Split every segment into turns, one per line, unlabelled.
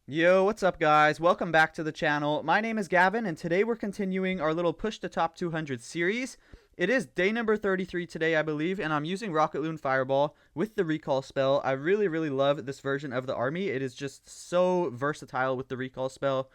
Yo, what's up guys? Welcome back to the channel. My name is Gavin and today we're continuing our little push to top 200 series. It is day number 33 today, I believe, and I'm using Rocket Loon Fireball with the recall spell. I really love this version of the army. It is just so versatile with the recall spell.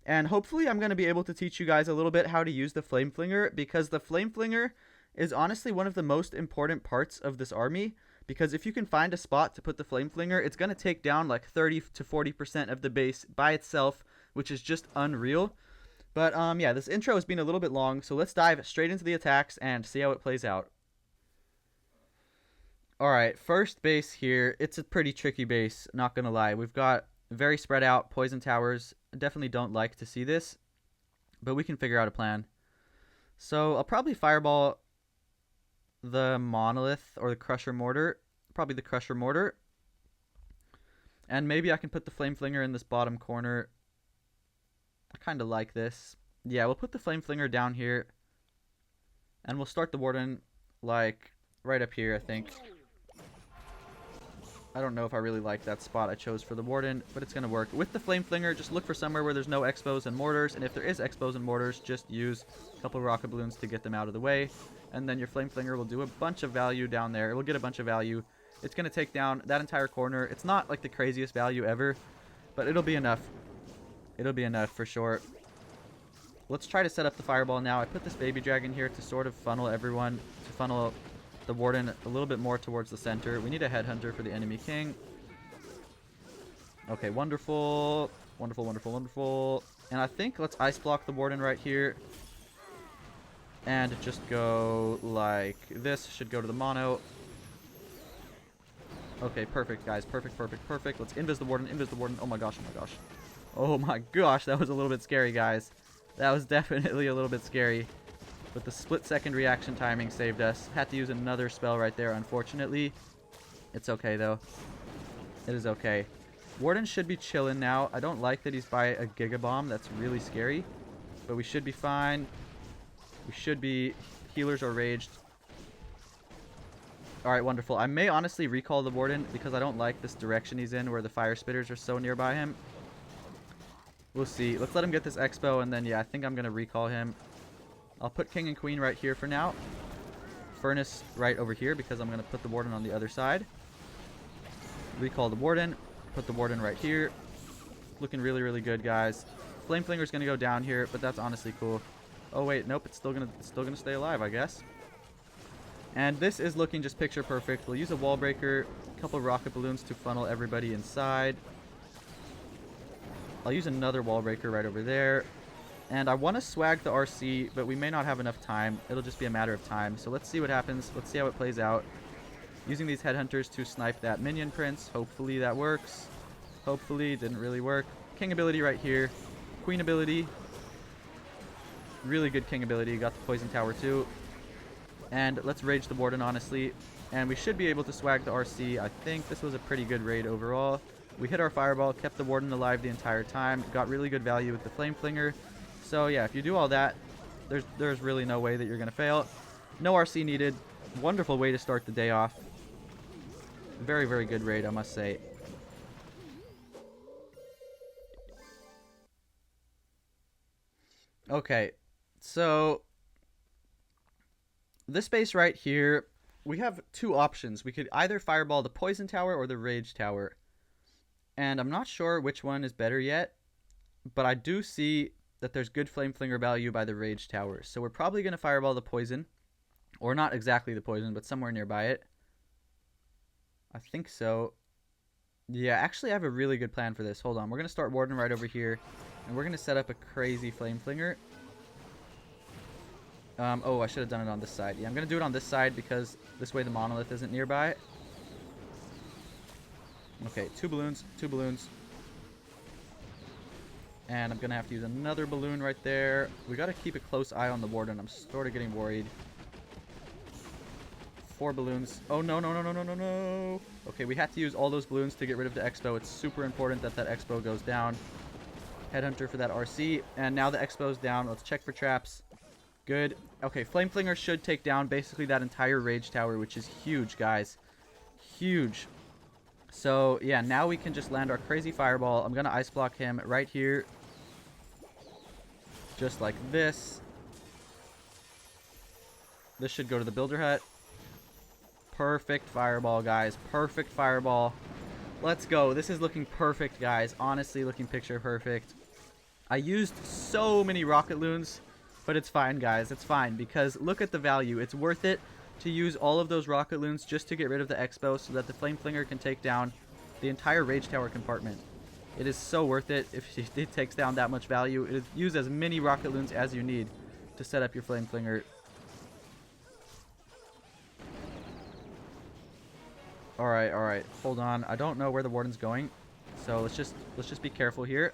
And hopefully I'm going to be able to teach you guys a little bit how to use the Flame Flinger, because the Flame Flinger is honestly one of the most important parts of this army. Because if you can find a spot to put the Flame Flinger, it's going to take down like 30 to 40% of the base by itself, which is just unreal. But yeah, this intro has been a little bit long, so let's dive straight into the attacks and see how it plays out. Alright, first base here. It's a pretty tricky base, not going to lie. We've got very spread out poison towers. I definitely don't like to see this, but we can figure out a plan. So I'll probably fireball the monolith or the crusher mortar, probably the crusher mortar, and maybe I can put the flame flinger in this bottom corner. I kind of like this. Yeah, we'll put the flame flinger down here, and we'll start the warden like right up here, I think. I don't know if I really like that spot I chose for the warden, but it's going to work. With the flame flinger, just look for somewhere where there's no expos and mortars, and if there is expos and mortars, just use a couple rocket balloons to get them out of the way, and then your flame flinger will do a bunch of value down there. It will get a bunch of value. It's going to take down that entire corner. It's not like the craziest value ever, but it'll be enough. It'll be enough for sure. Let's try to set up the fireball now. I put this baby dragon here to sort of funnel everyone, to funnel the warden a little bit more towards the center. We need a headhunter for the enemy king. Okay, wonderful. Wonderful. And I think let's ice block the warden right here. And just go like this. Should go to the mono. Okay, perfect, guys. Perfect. Let's invis the warden. Oh my gosh. Oh my gosh, that was a little bit scary, guys. That was definitely a little bit scary. But the split-second reaction timing saved us. Had to use another spell right there, unfortunately. It's okay, though. It is okay. Warden should be chilling now. I don't like that he's by a Giga Bomb. That's really scary. But we should be fine. We should be... Healers are raged. Alright, wonderful. I may honestly recall the Warden because I don't like this direction he's in where the Fire Spitters are so nearby him. We'll see. Let's let him get this Expo, and then, yeah, I think I'm going to recall him. I'll put King and Queen right here for now. Furnace right over here because I'm going to put the Warden on the other side. Recall the Warden. Put the Warden right here. Looking really good, guys. Flame Flinger's going to go down here, but that's honestly cool. Oh, wait. Nope. It's still gonna stay alive, I guess. And this is looking just picture perfect. We'll use a wall breaker, a couple rocket balloons to funnel everybody inside. I'll use another wall breaker right over there. And I want to swag the RC, but we may not have enough time. It'll just be a matter of time. So let's see what happens. Let's see how it plays out. Using these headhunters to snipe that minion prince. Hopefully that works. Hopefully. Didn't really work. King ability right here. Queen ability. Really good king ability. Got the poison tower too. And let's rage the warden, honestly. And we should be able to swag the RC. I think this was a pretty good raid overall. We hit our fireball. Kept the warden alive the entire time. Got really good value with the flame flinger. So yeah, if you do all that, there's really no way that you're going to fail. No RC needed. Wonderful way to start the day off. Very good raid, I must say. Okay, so this base right here, we have two options. We could either fireball the poison tower or the rage tower. And I'm not sure which one is better yet, but I do see that there's good flame flinger value by the rage tower. So we're probably going to fireball the poison. Or not exactly the poison, but somewhere nearby it. I think so. Yeah, actually I have a really good plan for this. Hold on. We're going to start warden right over here. And we're going to set up a crazy flame flinger. Oh, I should have done it on this side. Yeah, I'm going to do it on this side because this way the monolith isn't nearby. Okay, two balloons. And I'm going to have to use another balloon right there. We got to keep a close eye on the warden. I'm sort of getting worried. 4 balloons. Oh, no. Okay, we had to use all those balloons to get rid of the Expo. It's super important that that Expo goes down. Headhunter for that RC. And now the Expo's down. Let's check for traps. Good. Okay, Flame Flinger should take down basically that entire Rage Tower, which is huge, guys. Huge. So, yeah, now we can just land our crazy fireball. I'm going to ice block him right here. Just like this. This should go to the builder hut. Perfect fireball, guys. Perfect fireball. Let's go. This is looking perfect, guys. Honestly, looking picture perfect. I used so many rocket loons, but it's fine, guys. It's fine because look at the value. It's worth it to use all of those rocket loons just to get rid of the expo so that the flame flinger can take down the entire rage tower compartment. It is so worth it if it takes down that much value. Use as many rocket loons as you need to set up your flame flinger. Alright, alright. Hold on. I don't know where the warden's going. So let's just be careful here.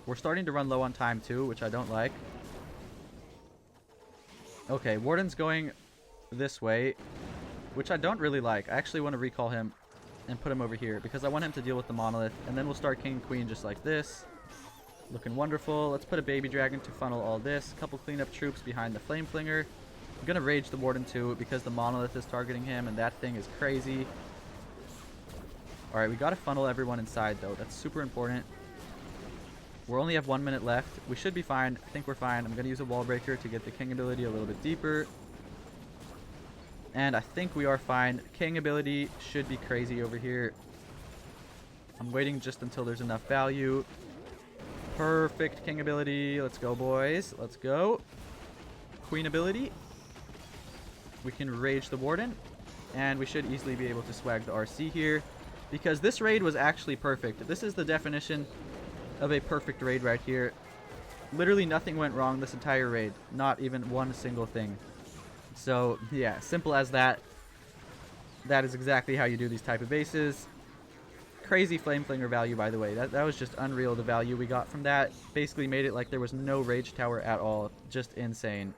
We're starting to run low on time too, which I don't like. Okay, warden's going this way, which I don't really like. I actually want to recall him and put him over here because I want him to deal with the monolith. And then we'll start king and queen just like this. Looking wonderful. Let's put a baby dragon to funnel all this. A couple cleanup troops behind the flame flinger. I'm going to rage the warden too because the monolith is targeting him and that thing is crazy. Alright, we got to funnel everyone inside though. That's super important. We only have 1 minute left. We should be fine. I think we're fine. I'm going to use a wall breaker to get the king ability a little bit deeper. And I think we are fine. King ability should be crazy over here. I'm waiting just until there's enough value. Perfect king ability. Let's go, boys. Let's go. Queen ability. We can rage the warden. And we should easily be able to swag the RC here. Because this raid was actually perfect. This is the definition of a perfect raid right here. Literally nothing went wrong this entire raid. Not even one single thing. So, yeah, simple as that. That is exactly how you do these type of bases. Crazy flame flinger value, by the way. That was just unreal, the value we got from that. Basically made it like there was no rage tower at all. Just insane.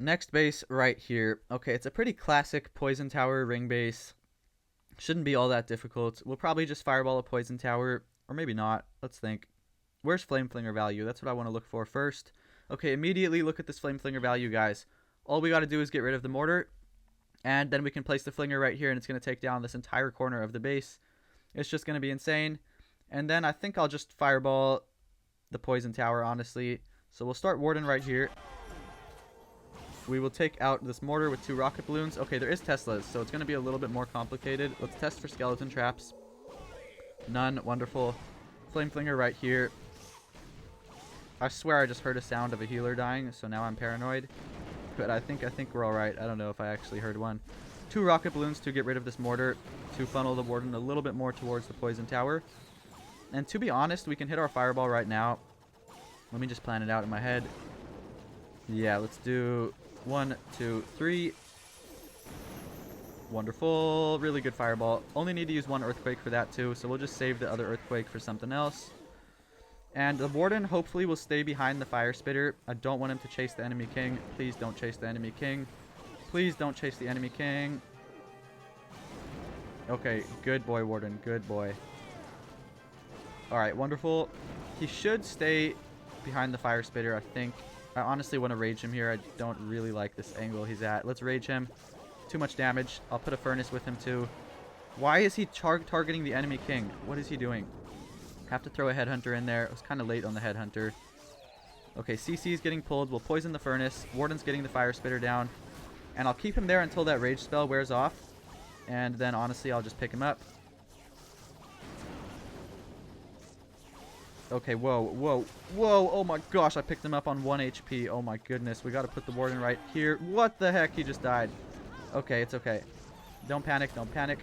Next base right here. Okay, it's a pretty classic poison tower ring base. Shouldn't be all that difficult. We'll probably just fireball a poison tower. Or maybe not. Let's think. Where's flame flinger value? That's what I want to look for first. Okay, immediately look at this flame flinger value, guys. All we got to do is get rid of the mortar. And then we can place the flinger right here. And it's going to take down this entire corner of the base. It's just going to be insane. And then I think I'll just fireball the poison tower, honestly. So we'll start warden right here. We will take out this mortar with 2 rocket balloons. Okay, there is Teslas, so it's going to be a little bit more complicated. Let's test for skeleton traps. None. Wonderful. Flame flinger right here. I swear I just heard a sound of a healer dying, so now I'm paranoid. But I think we're alright. I don't know if I actually heard one. 2 rocket balloons to get rid of this mortar, to funnel the warden a little bit more towards the poison tower. And to be honest, we can hit our fireball right now. Let me just plan it out in my head. Yeah, let's do 1, 2, 3. Wonderful. Really good fireball. Only need to use 1 earthquake for that too, so we'll just save the other earthquake for something else. And the warden hopefully will stay behind the fire spitter. I don't want him to chase the enemy king. Please don't chase the enemy king. Please don't chase the enemy king. Okay, good boy, warden. Good boy. Alright, wonderful. He should stay behind the fire spitter, I think. I honestly want to rage him here. I don't really like this angle he's at. Let's rage him. Too much damage. I'll put a furnace with him too. Why is he targeting the enemy king? What is he doing? Have to throw a headhunter in there. It was kind of late on the headhunter. Okay, CC is getting pulled. We'll poison the furnace. Warden's getting the fire spitter down. And I'll keep him there until that rage spell wears off. And then honestly, I'll just pick him up. Okay, whoa, whoa, whoa. Oh my gosh, I picked him up on 1 HP. Oh my goodness. We got to put the warden right here. What the heck? He just died. Okay, it's okay. Don't panic. Don't panic.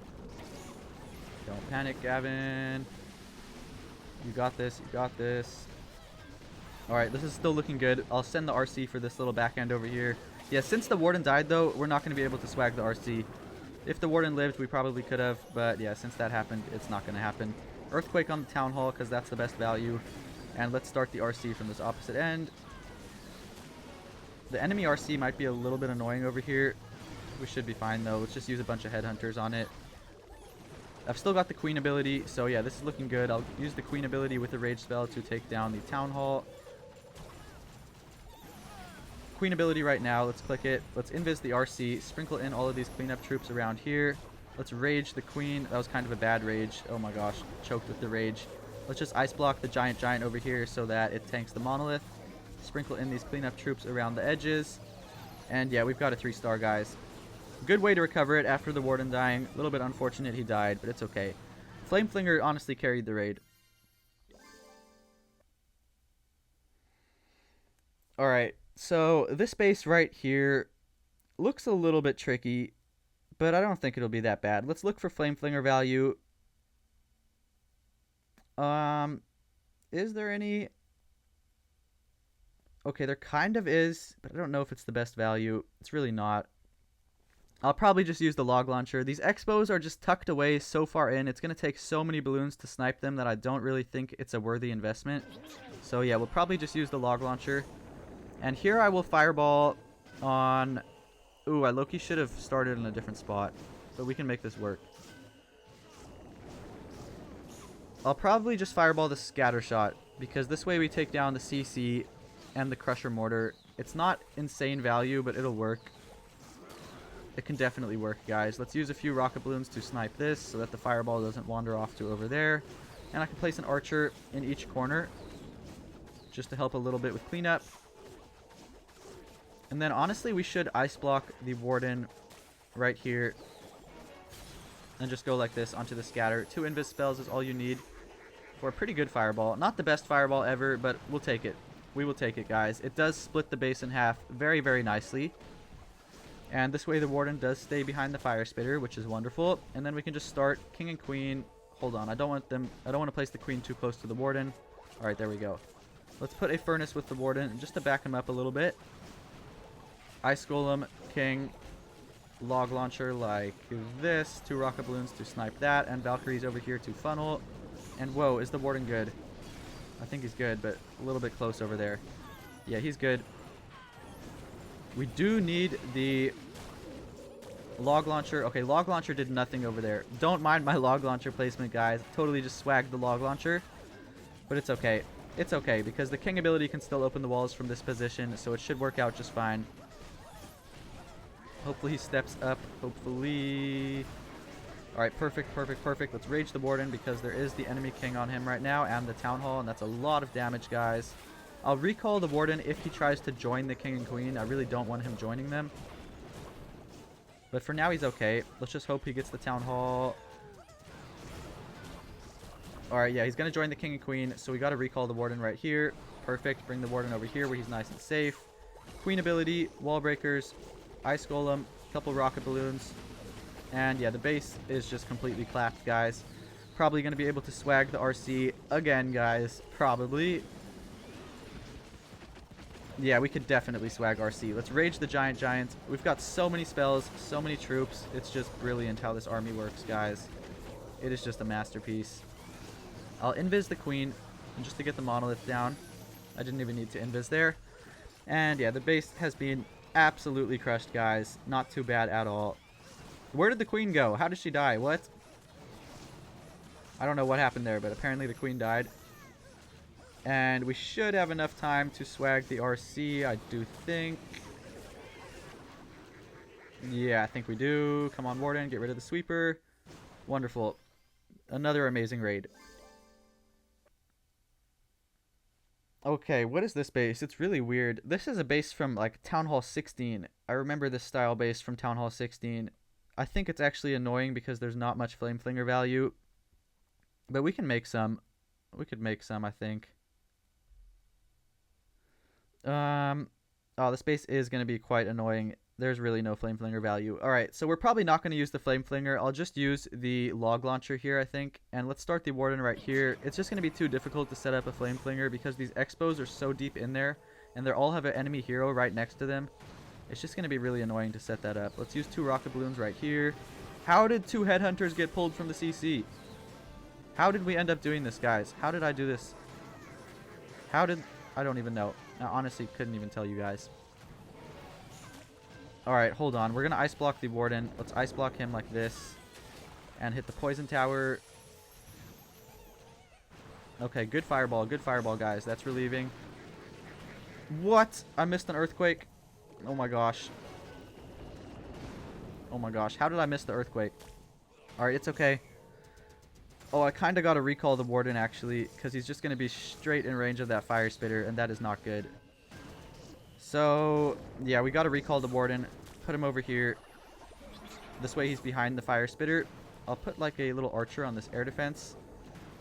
Don't panic, Gavin. You got this. You got this. Alright, this is still looking good. I'll send the RC for this little backhand over here. Yeah, since the warden died, though, we're not going to be able to swag the RC. If the warden lived, we probably could have. But yeah, since that happened, it's not going to happen. Earthquake on the town hall, because that's the best value. And let's start the RC from this opposite end. The enemy RC might be a little bit annoying over here. We should be fine, though. Let's just use a bunch of headhunters on it. I've still got the queen ability, so yeah, this is looking good. I'll use the queen ability with the rage spell to take down the town hall. Queen ability right now. Let's click it. Let's invis the RC. Sprinkle in all of these cleanup troops around here. Let's rage the queen. That was kind of a bad rage. Oh my gosh. Choked with the rage. Let's just ice block the giant over here so that it tanks the monolith. Sprinkle in these cleanup troops around the edges. And yeah, we've got a 3-star, guys. Good way to recover it after the warden dying. A little bit unfortunate he died, but it's okay. Flameflinger honestly carried the raid. Alright, so this base right here looks a little bit tricky, but I don't think it'll be that bad. Let's look for Flameflinger value. Is there any? Okay, there kind of is, but I don't know if it's the best value. It's really not. I'll probably just use the log launcher. These expos are just tucked away so far in. It's going to take so many balloons to snipe them that I don't really think it's a worthy investment. So yeah, we'll probably just use the log launcher. And here I will fireball on... Ooh, I low-key should have started in a different spot, but we can make this work. I'll probably just fireball the scatter shot, because this way we take down the CC and the crusher mortar. It's not insane value, but it'll work. It can definitely work, guys. Let's use a few rocket balloons to snipe this so that the fireball doesn't wander off to over there. And I can place an archer in each corner just to help a little bit with cleanup. And then honestly, we should ice block the warden right here and just go like this onto the scatter. 2 invis spells is all you need for a pretty good fireball. Not the best fireball ever, but we'll take it. We will take it, guys. It does split the base in half very, very nicely. And this way the warden does stay behind the fire spitter, which is wonderful. And then we can just start king and queen. Hold on, I don't want to place the queen too close to the warden. All right, there we go. Let's put a furnace with the warden just to back him up a little bit. Ice golem, king, log launcher like this. 2 rocket balloons to snipe that, and Valkyries over here to funnel. And whoa, is the warden good? I think he's good, but a little bit close over there. Yeah, he's good. We do need the log launcher. Okay, log launcher did nothing over there. Don't mind my log launcher placement, guys. Totally just swagged the log launcher. But it's okay. It's okay, because the king ability can still open the walls from this position, so it should work out just fine. Hopefully he steps up. Hopefully... Alright, perfect, perfect, perfect. Let's rage the warden because there is the enemy king on him right now and the town hall, and that's a lot of damage, guys. I'll recall the warden if he tries to join the king and queen. I really don't want him joining them. But for now, he's okay. Let's just hope he gets the town hall. Alright, yeah, he's going to join the king and queen, so we got to recall the warden right here. Perfect. Bring the warden over here where he's nice and safe. Queen ability, wall breakers, ice golem, couple rocket balloons. And yeah, the base is just completely clapped, guys. Probably going to be able to swag the RC again, guys. Probably. Yeah, we could definitely swag RC. Let's rage the giant. We've got so many spells, so many troops. It's just brilliant how this army works, guys. It is just a masterpiece. I'll invis the queen just to get the monolith down. I didn't even need to invis there. And yeah, the base has been absolutely crushed, guys. Not too bad at all. Where did the queen go? How did she die? What? I don't know what happened there, but apparently the queen died. And we should have enough time to swag the RC, I do think. Yeah, I think we do. Come on, warden, get rid of the sweeper. Wonderful. Another amazing raid. Okay, what is this base? It's really weird. This is a base from, like, Town Hall 16. I remember this style base from Town Hall 16. I think it's actually annoying because there's not much flame flinger value. But we can make some. We could make some, I think. Oh, this base is going to be quite annoying. There's really no flame flinger value. Alright, so we're probably not going to use the flame flinger. I'll just use the log launcher here, I think. And let's start the warden right here. It's just going to be too difficult to set up a flame flinger because these expos are so deep in there. And they all have an enemy hero right next to them. It's just going to be really annoying to set that up. Let's use 2 rocket balloons right here. How did 2 headhunters get pulled from the CC? How did we end up doing this, guys? How did I do this? How did... I don't even know. I honestly couldn't even tell you guys. Alright, hold on. We're going to ice block the warden. Let's ice block him like this. And hit the poison tower. Okay, good fireball, guys. That's relieving. What? I missed an earthquake. Oh my gosh. Oh my gosh. How did I miss the earthquake? Alright, it's okay. Oh, I kind of got to recall the warden, actually, because he's just going to be straight in range of that fire spitter, and that is not good. So, yeah, we got to recall the warden. Put him over here. This way he's behind the fire spitter. I'll put, like, a little archer on this air defense.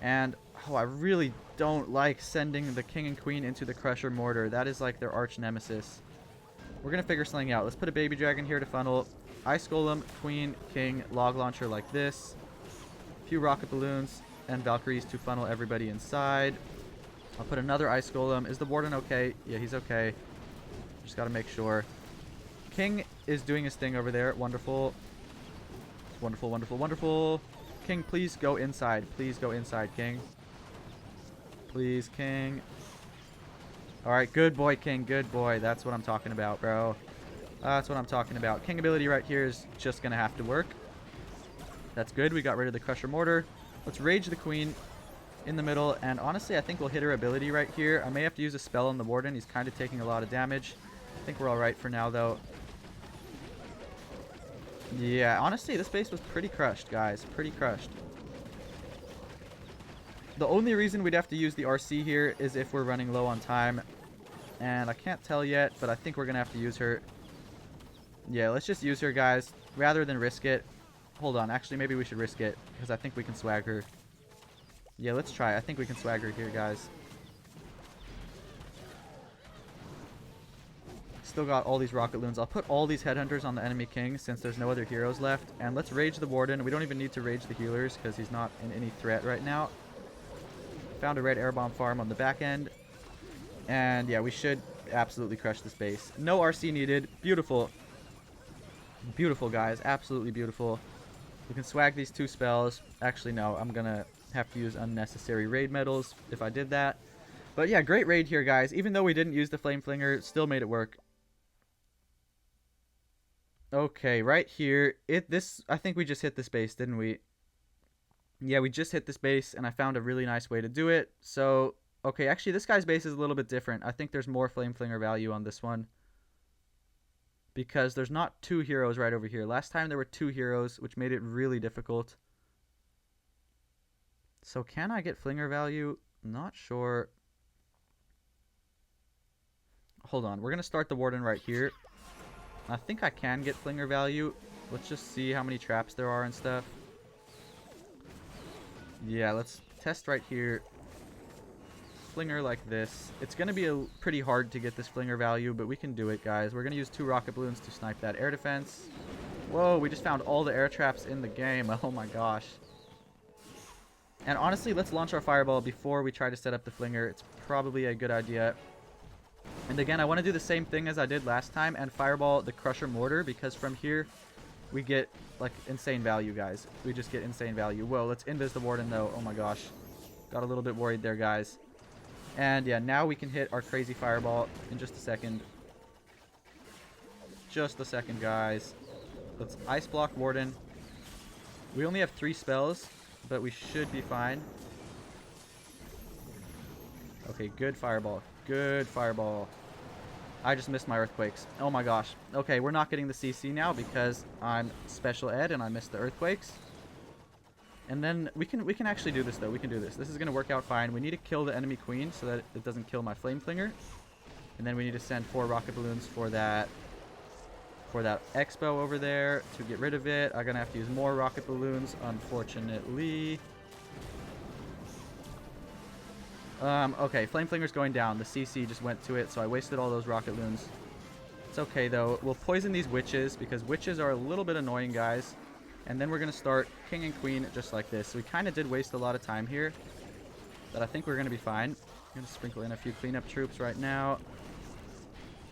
And, oh, I really don't like sending the king and queen into the crusher mortar. That is, like, their arch nemesis. We're going to figure something out. Let's put a baby dragon here to funnel. Ice golem, queen, king, log launcher like this. A few rocket balloons and Valkyries to funnel everybody inside. I'll put another ice golem. Is the warden okay? Yeah, he's okay. Just got to make sure. King is doing his thing over there. Wonderful. Wonderful, wonderful, wonderful. King, please go inside. Please go inside, King. Please, King. Alright, good boy, King. Good boy. That's what I'm talking about, bro. That's what I'm talking about. King ability right here is just going to have to work. That's good. We got rid of the crusher mortar. Let's rage the queen in the middle. And honestly, I think we'll hit her ability right here. I may have to use a spell on the warden. He's kind of taking a lot of damage. I think we're all right for now, though. Yeah, honestly, this base was pretty crushed, guys. Pretty crushed. The only reason we'd have to use the RC here is if we're running low on time. And I can't tell yet, but I think we're going to have to use her. Yeah, let's just use her, guys, rather than risk it. Hold on. Actually, maybe we should risk it, because I think we can swag her. Yeah, let's try. I think we can swag her here, guys. Still got all these rocket loons. I'll put all these headhunters on the enemy king since there's no other heroes left. And let's rage the warden. We don't even need to rage the healers because he's not in any threat right now. Found a red air bomb farm on the back end. And yeah, we should absolutely crush this base. No RC needed. Beautiful. Beautiful, guys. Absolutely beautiful. We can swag these two spells. Actually, no. I'm going to have to use unnecessary raid medals if I did that. But yeah, great raid here, guys. Even though we didn't use the flame flinger, still made it work. Okay, right here. I think we just hit this base, didn't we? Yeah, we just hit this base, and I found a really nice way to do it. So, okay, actually, this guy's base is a little bit different. I think there's more flame flinger value on this one, because there's not two heroes right over here. Last time there were two heroes, which made it really difficult. So can I get flinger value? Not sure. Hold on. We're going to start the warden right here. I think I can get flinger value. Let's just see how many traps there are and stuff. Yeah, let's test right here. Flinger like this. It's going to be pretty hard to get this flinger value, but we can do it, guys. We're going to use 2 rocket balloons to snipe that air defense. Whoa, we just found all the air traps in the game. Oh my gosh. And honestly, let's launch our fireball before we try to set up the flinger. It's probably a good idea. And again, I want to do the same thing as I did last time and fireball the crusher mortar, because from here we get like insane value, guys. We just get insane value. Whoa, let's invis the warden though. Oh my gosh. Got a little bit worried there, guys. And yeah, now we can hit our crazy fireball in just a second. Just a second, guys. Let's ice block warden. We only have 3 spells, but we should be fine. Okay, good fireball. Good fireball. I just missed my earthquakes. Oh my gosh. Okay, we're not getting the CC now because I'm special ed and I missed the earthquakes. And then we can actually do this though. We can do this. This is going to work out fine. We need to kill the enemy queen so that it doesn't kill my flame flinger. And then we need to send 4 rocket balloons for that expo over there to get rid of it. I'm going to have to use more rocket balloons, unfortunately. Okay, flame flinger's going down. The CC just went to it, so I wasted all those rocket loons. It's okay though. We'll poison these witches because witches are a little bit annoying, guys. And then we're going to start king and queen just like this. So we kind of did waste a lot of time here, but I think we're going to be fine. I'm going to sprinkle in a few cleanup troops right now.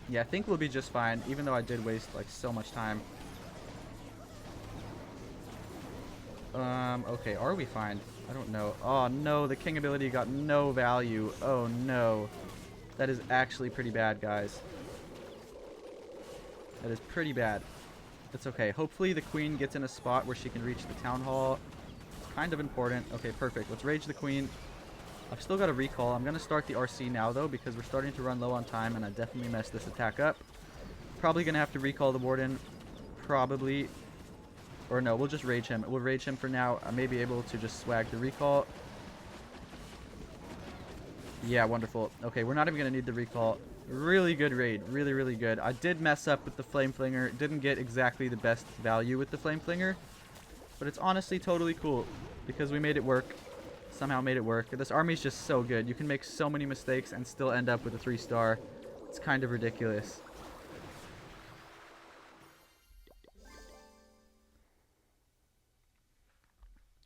Yeah, I think we'll be just fine, even though I did waste like so much time. Okay, are we fine? I don't know. Oh no, the king ability got no value. Oh no. That is actually pretty bad, guys. That is pretty bad. It's okay. Hopefully the queen gets in a spot where she can reach the town hall. It's kind of important. Okay, perfect. Let's rage the queen. I've still got a recall. I'm going to start the RC now, though, because we're starting to run low on time, and I definitely messed this attack up. Probably going to have to recall the Warden. Probably. Or no, we'll just rage him. We'll rage him for now. I may be able to just swag the recall. Yeah, wonderful. Okay, we're not even going to need the recall. Really good raid. Really, really good. I did mess up with the Flame Flinger. Didn't get exactly the best value with the Flame Flinger. But it's honestly totally cool. Because we made it work. Somehow made it work. This army's just so good. You can make so many mistakes and still end up with a 3-star. It's kind of ridiculous.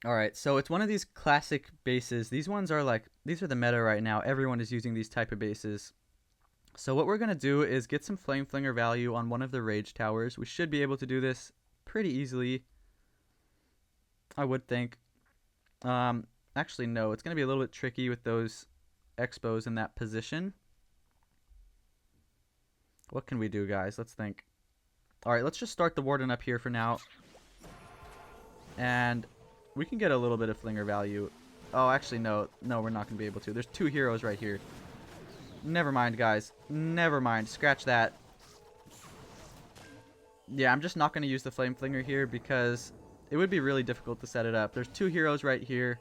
Alright, so it's one of these classic bases. These ones are like, these are the meta right now. Everyone is using these type of bases. So what we're going to do is get some Flame Flinger value on one of the Rage Towers. We should be able to do this pretty easily, I would think. Actually, no. It's going to be a little bit tricky with those Expos in that position. What can we do, guys? Let's think. Alright, let's just start the Warden up here for now. And we can get a little bit of Flinger value. Oh, actually, no. No, we're not going to be able to. There's 2 heroes right here. Never mind, guys. Never mind. Scratch that. Yeah, I'm just not going to use the Flame Flinger here because it would be really difficult to set it up. There's 2 heroes right here.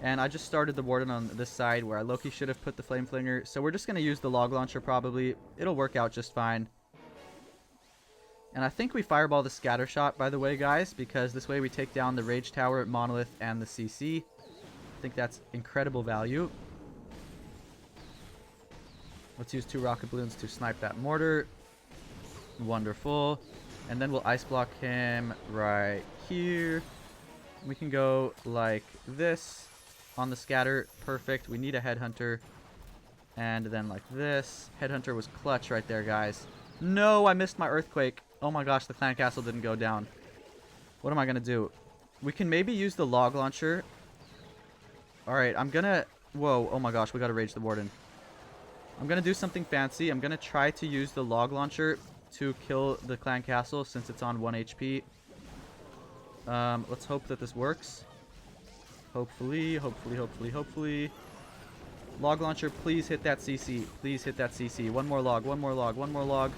And I just started the Warden on this side where I low-key should have put the Flame Flinger. So we're just going to use the Log Launcher probably. It'll work out just fine. And I think we Fireball the Scatter Shot, by the way, guys, because this way we take down the Rage Tower, Monolith, and the CC. I think that's incredible value. Let's use 2 Rocket Balloons to snipe that Mortar. Wonderful. And then we'll Ice Block him right here. We can go like this on the Scatter. Perfect. We need a Headhunter. And then like this. Headhunter was clutch right there, guys. No, I missed my Earthquake. Oh my gosh, the Clan Castle didn't go down. What am I going to do? We can maybe use the Log Launcher. Alright, I'm going to... Whoa, oh my gosh, we got to Rage the Warden. I'm going to do something fancy. I'm going to try to use the Log Launcher to kill the Clan Castle since it's on 1 HP. Let's hope that this works. Hopefully, hopefully, hopefully, hopefully. Log Launcher, please hit that CC. Please hit that CC. One more log, one more log, one more log.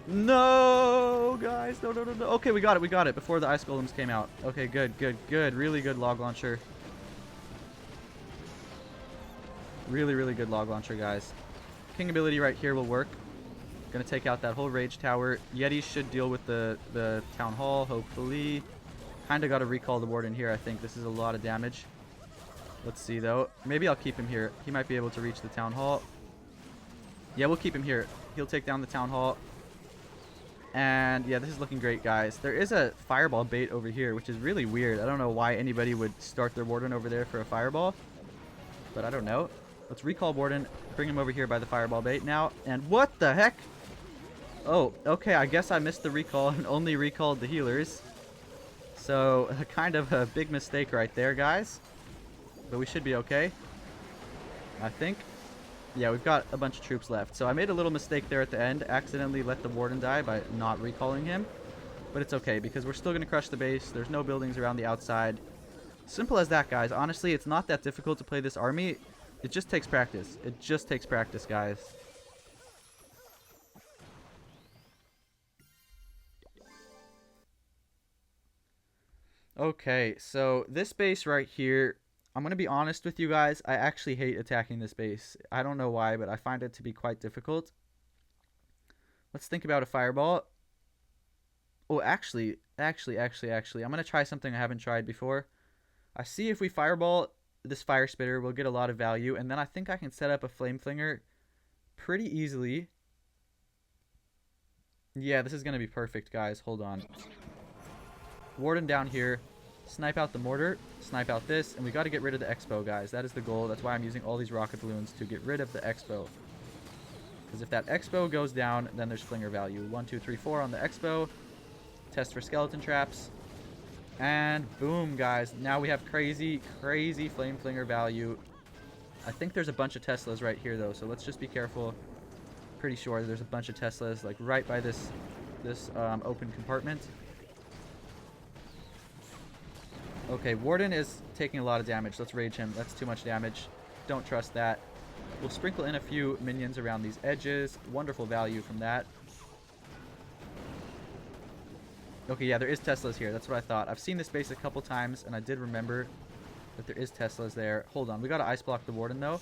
No, guys. No, no, no, no. Okay, we got it before the Ice Golems came out. Okay, good, good, good. Really good Log Launcher. Really, really good Log Launcher, guys. King ability right here will work. Gonna take out that whole Rage Tower. Yetis should deal with the Town Hall, hopefully. Kinda gotta recall the Warden here, I think. This is a lot of damage. Let's see, though. Maybe I'll keep him here. He might be able to reach the Town Hall. Yeah, we'll keep him here. He'll take down the Town Hall. And yeah, this is looking great, guys. There is a Fireball bait over here, which is really weird. I don't know why anybody would start their Warden over there for a Fireball. But I don't know. Let's recall Warden. Bring him over here by the Fireball bait now. And what the heck? Oh, okay. I guess I missed the recall and only recalled the healers. So, kind of a big mistake right there, guys. But we should be okay, I think. Yeah, we've got a bunch of troops left. So I made a little mistake there at the end. Accidentally let the Warden die by not recalling him. But it's okay, because we're still going to crush the base. There's no buildings around the outside. Simple as that, guys. Honestly, it's not that difficult to play this army. It just takes practice. It just takes practice, guys. Okay, so this base right here... I'm going to be honest with you guys. I actually hate attacking this base. I don't know why, but I find it to be quite difficult. Let's think about a Fireball. Oh, actually, I'm going to try something I haven't tried before. I see if we Fireball this Fire Spitter, we'll get a lot of value. And then I think I can set up a Flame Flinger pretty easily. Yeah, this is going to be perfect, guys. Hold on. Warden down here. Snipe out the Mortar, snipe out this, and we got to get rid of the Expo, guys. That is the goal. That's why I'm using all these Rocket Balloons, to get rid of the Expo. Because if that Expo goes down, then there's Flinger value. 1, 2, 3, 4 on the Expo. Test for Skeleton Traps. And boom, guys. Now we have crazy, crazy Flame Flinger value. I think there's a bunch of Teslas right here, though, so let's just be careful. Pretty sure there's a bunch of Teslas, like, right by this open compartment. Okay, Warden is taking a lot of damage. Let's rage him. That's too much damage. Don't trust that. We'll sprinkle in a few minions around these edges. Wonderful value from that. Okay, yeah, there is Teslas here. That's what I thought. I've seen this base a couple times, and I did remember that there is Teslas there. Hold on. We got to ice block the Warden, though.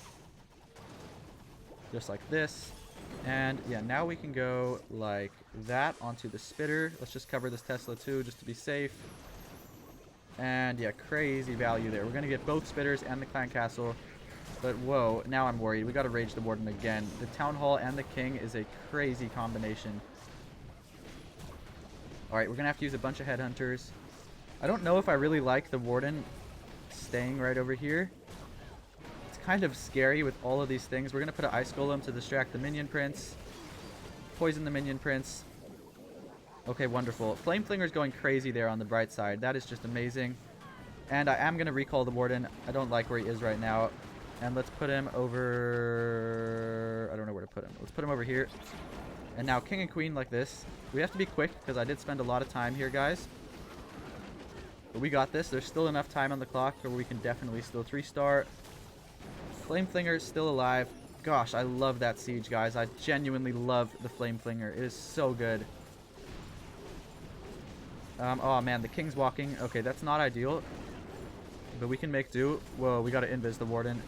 Just like this. And, yeah, now we can go like that onto the Spitter. Let's just cover this Tesla, too, just to be safe. And, yeah, crazy value there. We're going to get both Spitters and the Clan Castle. But, whoa, now I'm worried. We got to Rage the Warden again. The Town Hall and the King is a crazy combination. Alright, we're going to have to use a bunch of Headhunters. I don't know if I really like the Warden staying right over here. It's kind of scary with all of these things. We're going to put an Ice Golem to distract the Minion Prince. Poison the Minion Prince. Okay, wonderful. Flame Flinger's going crazy there on the bright side. That is just amazing. And I am going to recall the Warden. I don't like where he is right now. And let's put him over... I don't know where to put him. Let's put him over here. And now King and Queen like this. We have to be quick because I did spend a lot of time here, guys. But we got this. There's still enough time on the clock where we can definitely still 3-star. Flame Flinger is still alive. Gosh, I love that siege, guys. I genuinely love the Flame Flinger. It is so good. Oh, man, the King's walking. Okay, that's not ideal. But we can make do. Whoa, we got to invis the Warden.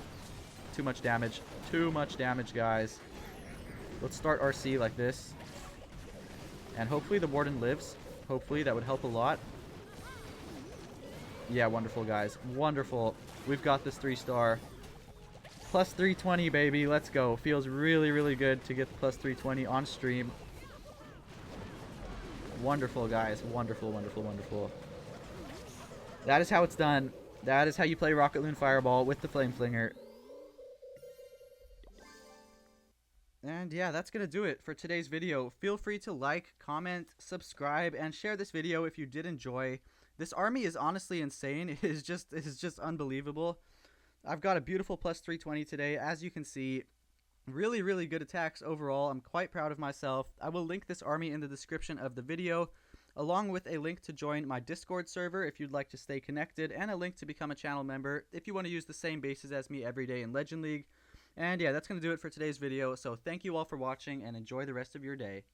Too much damage. Too much damage, guys. Let's start RC like this. And hopefully the Warden lives. Hopefully, that would help a lot. Yeah, wonderful, guys. Wonderful. We've got this 3-star. Plus 320, baby. Let's go. Feels really, really good to get the plus 320 on stream. Wonderful, guys. Wonderful, wonderful, wonderful. That is how it's done. That is how you play Rocket Loon Fireball with the Flame Flinger. And yeah, that's going to do it for today's video. Feel free to like, comment, subscribe, and share this video if you did enjoy. This army is honestly insane. It is just unbelievable. I've got a beautiful plus 320 today, as you can see. Really, really good attacks overall. I'm quite proud of myself. I will link this army in the description of the video, along with a link to join my Discord server if you'd like to stay connected, and a link to become a channel member if you want to use the same bases as me every day in Legend League. And yeah, that's going to do it for today's video. So thank you all for watching and enjoy the rest of your day.